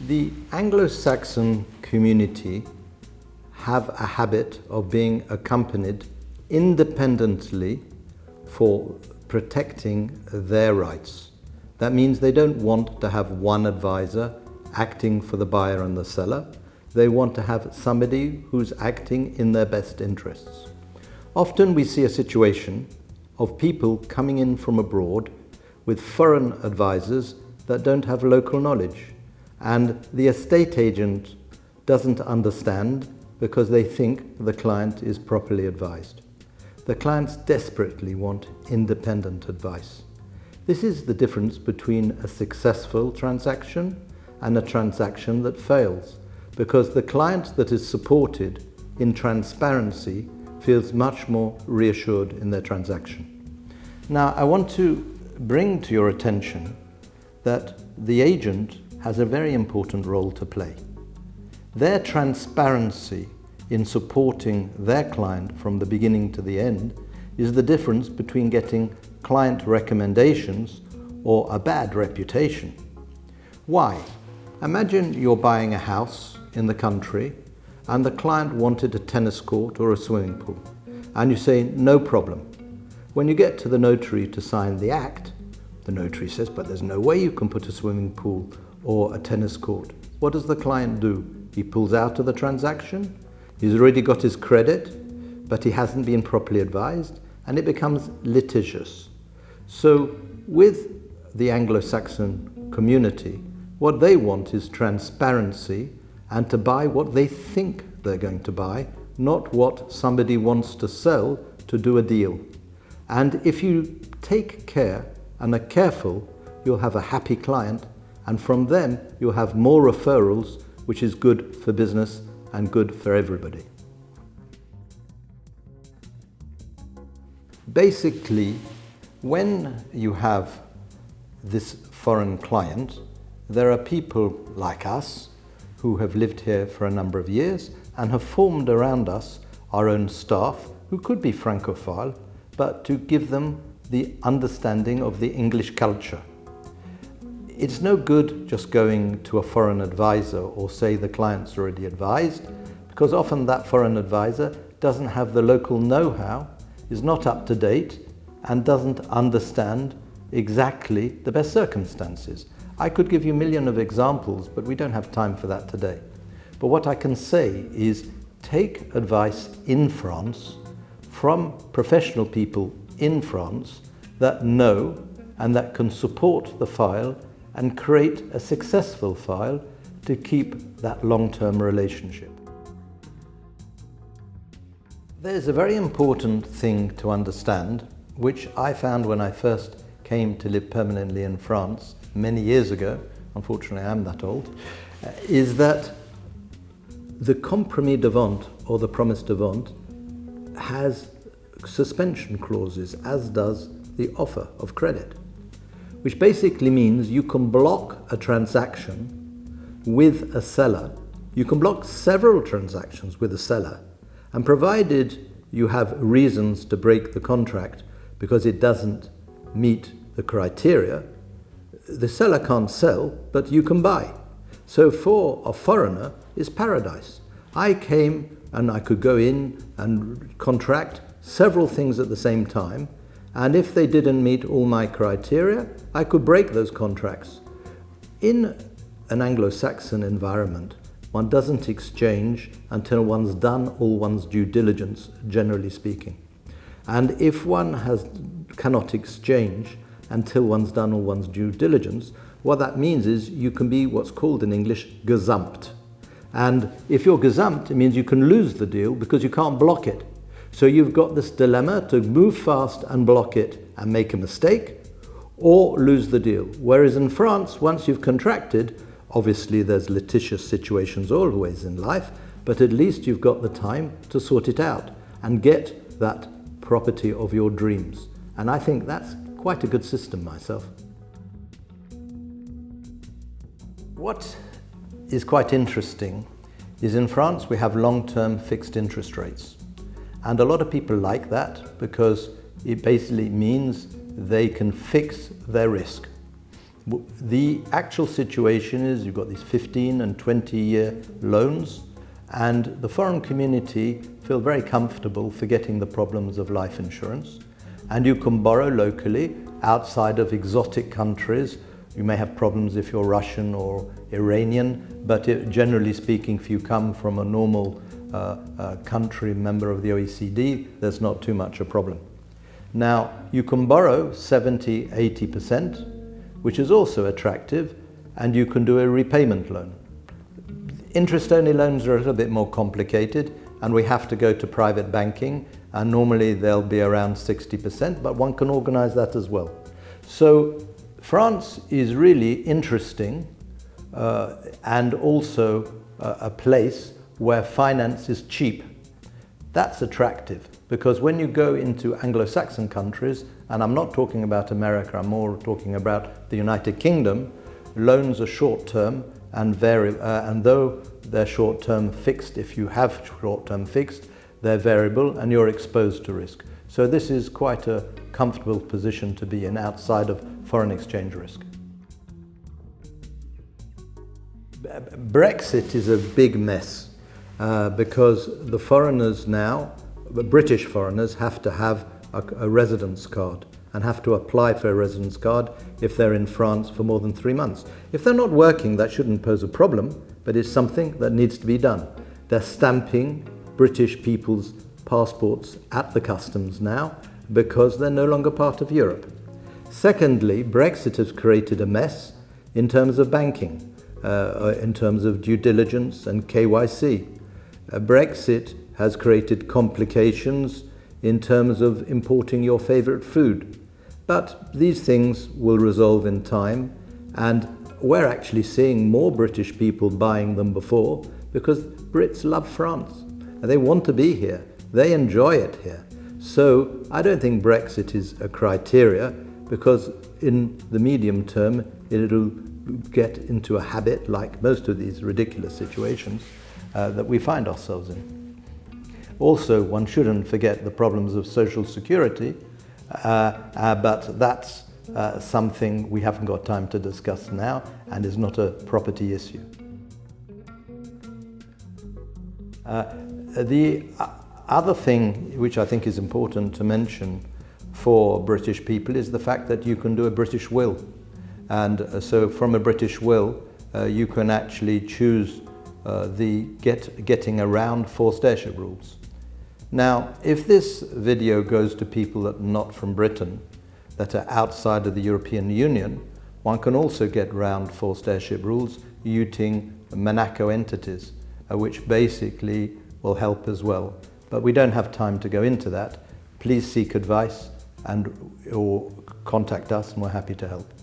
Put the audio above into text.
The Anglo-Saxon community have a habit of being accompanied independently for protecting their rights. That means they don't want to have one advisor acting for the buyer and the seller. They want to have somebody who's acting in their best interests. Often we see a situation of people coming in from abroad with foreign advisors that don't have local knowledge, and the estate agent doesn't understand because they think the client is properly advised. The clients desperately want independent advice. This is the difference between a successful transaction and a transaction that fails, because the client that is supported in transparency feels much more reassured in their transaction. Now, I want to bring to your attention that the agent has a very important role to play. Their transparency in supporting their client from the beginning to the end is the difference between getting client recommendations or a bad reputation. Why? Imagine you're buying a house in the country and the client wanted a tennis court or a swimming pool, and you say, no problem. When you get to the notary to sign the act, the notary says, but there's no way you can put a swimming pool or a tennis court. What does the client do? He pulls out of the transaction. He's already got his credit, but he hasn't been properly advised, and it becomes litigious. So with the Anglo-Saxon community, what they want is transparency and to buy what they think they're going to buy, not what somebody wants to sell to do a deal. And if you take care and are careful, you'll have a happy client, and from them you'll have more referrals, which is good for business and good for everybody. Basically, when you have this foreign client, there are people like us who have lived here for a number of years and have formed around us our own staff who could be Francophile, but to give them the understanding of the English culture. It's no good just going to a foreign advisor or say the client's already advised, because often that foreign advisor doesn't have the local know-how, is not up to date, and doesn't understand exactly the best circumstances. I could give you a million of examples, but we don't have time for that today. But what I can say is take advice in France from professional people in France that know and that can support the file and create a successful file to keep that long-term relationship. There's a very important thing to understand, which I found when I first came to live permanently in France many years ago, unfortunately I'm that old, is that the compromis de vente or the promise de vente has suspension clauses, as does the offer of credit, which basically means you can block a transaction with a seller. You can block several transactions with a seller, and provided you have reasons to break the contract because it doesn't meet the criteria, the seller can't sell, but you can buy. So for a foreigner, it's paradise. I came and I could go in and contract several things at the same time, and if they didn't meet all my criteria, I could break those contracts. In an Anglo-Saxon environment, one doesn't exchange until one's done all one's due diligence, generally speaking. And if one cannot exchange until one's done all one's due diligence, what that means is you can be what's called in English gazumped. And if you're gazumped, it means you can lose the deal because you can't block it. So you've got this dilemma to move fast and block it and make a mistake, or lose the deal. Whereas in France, once you've contracted, obviously there's litigious situations always in life, but at least you've got the time to sort it out and get that property of your dreams. And I think that's quite a good system myself. What is quite interesting is in France we have long-term fixed interest rates. And a lot of people like that because it basically means they can fix their risk. The actual situation is you've got these 15 and 20-year loans, and the foreign community feel very comfortable forgetting the problems of life insurance. And you can borrow locally outside of exotic countries. You may have problems if you're Russian or Iranian, but generally speaking, if you come from a normal country member of the OECD, there's not too much a problem. Now, you can borrow 70–80%, which is also attractive, and you can do a repayment loan. Interest-only loans are a little bit more complicated, and we have to go to private banking, and normally they'll be around 60%, but one can organize that as well. So France is really interesting and also a place where finance is cheap. That's attractive, because when you go into Anglo-Saxon countries, and I'm not talking about America, I'm more talking about the United Kingdom, loans are short-term and vary, and though they're short-term fixed, if you have short-term fixed, they're variable and you're exposed to risk. So this is quite a comfortable position to be in outside of foreign exchange risk. Brexit is a big mess because the foreigners now, the British foreigners, have to have a residence card and have to apply for a residence card if they're in France for more than 3 months. If they're not working, that shouldn't pose a problem, but it's something that needs to be done. They're stamping British people's passports at the customs now because they're no longer part of Europe. Secondly, Brexit has created a mess in terms of banking, in terms of due diligence and KYC. Brexit has created complications in terms of importing your favorite food. But these things will resolve in time, and we're actually seeing more British people buying them before because Brits love France and they want to be here. They enjoy it here. So I don't think Brexit is a criteria, because in the medium term it'll get into a habit, like most of these ridiculous situations that we find ourselves in. Also, one shouldn't forget the problems of social security, but that's something we haven't got time to discuss now and is not a property issue. The other thing which I think is important to mention for British people is the fact that you can do a British will. And so from a British will, you can actually choose getting around forced heirship rules. Now, if this video goes to people that are not from Britain, that are outside of the European Union, one can also get around forced heirship rules using Monaco entities, which basically will help as well. But we don't have time to go into that. Please seek advice or contact us, and we're happy to help.